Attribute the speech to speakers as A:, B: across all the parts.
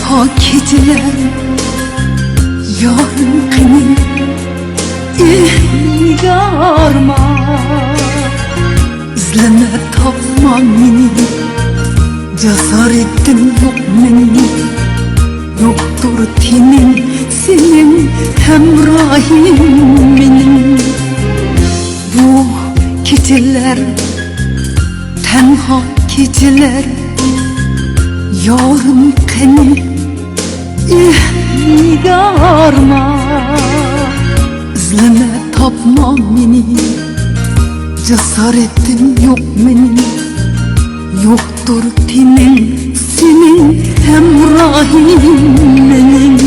A: tenha geceler yarın kını ilgarma izleme tapma beni cesaretim yok benim yoktur tenin senin hemrahim benim bu geceler tenha geceler yarın kını ilgarma izleme tapma beni cesaretim yok benim yoktur tenin senin hemrahim benim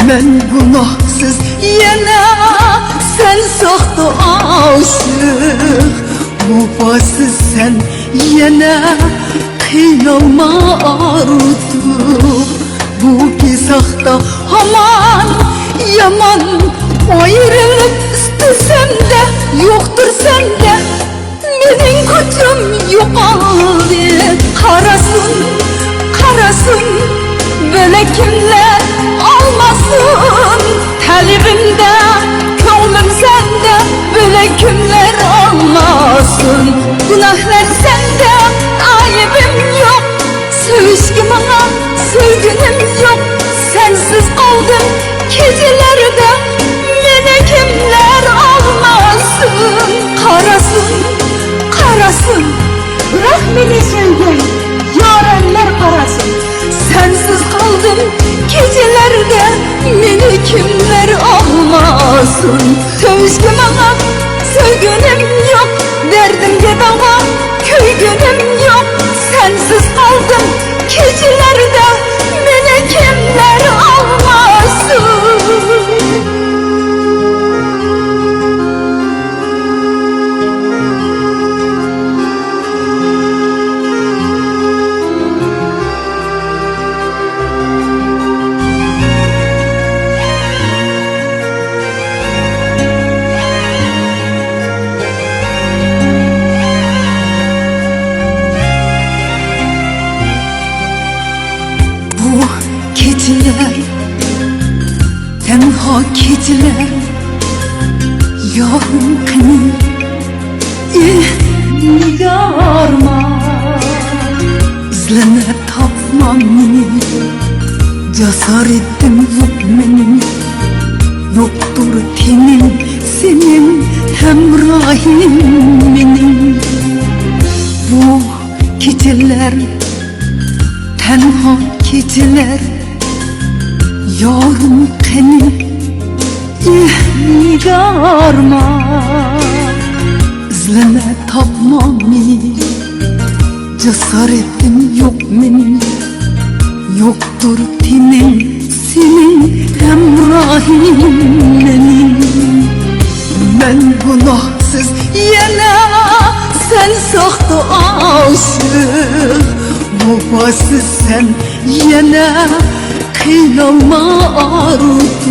A: ben günahsız yana sen sahtı aşık vefasız sen yana kıyılma artık bu gizahta aman yaman ayrılıp istesem de yoktur sende benim gücüm yok aldı karasın karasın böyle kimler almasın talibimde könglim sende böyle kimler almasın günahlar sende ayıbım yok sevişkim bana sevginim yok sensiz kaldım gecelerde beni kimler almasın karasın karasın bırak beni sevgim yarenler karasın sensiz kaldım gecelerde beni kimler almasın sevişkim bana sevginim yok derdimge dava köygünüm yok sensiz kaldım gecelerde beni kimler almasın geceler tenha geceler yarın kını ilgarma izleme tapma beni cesaretim yok benim yoktur tenin senin hemrahim benim bu geceler tenha geceler yarın kını ilgarma izleme tapma beni cesaretim yok benim yoktur tenin senin hemrahim benim ben günahsız yana sen sahtı aşık vefasız sen yana kıyılma artık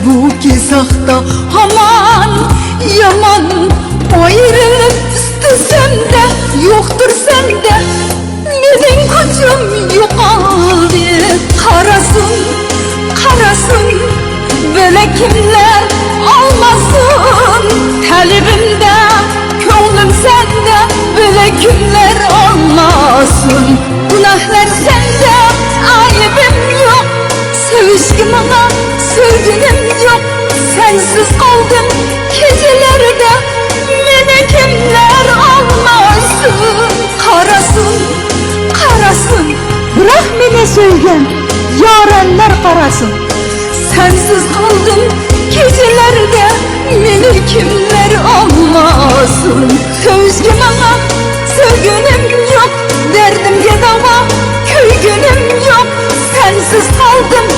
A: bu gizahta aman yaman ayrılıp istesem de yoktur sende benim gücüm yok aldı karasın karasın böyle kimler almasın talibimde könglim sende böyle kimler almasın günahlar sende ayıbım yok sevişkim bana sevgilim yok sensiz kaldım gecelerde beni kimler almasın karasın karasın bırak beni sevgim yarenler karasın sensiz kaldım gecelerde beni kimler almasın sevişkim bana sevgilim yok derdimge dava köygünüm yok sensiz kaldım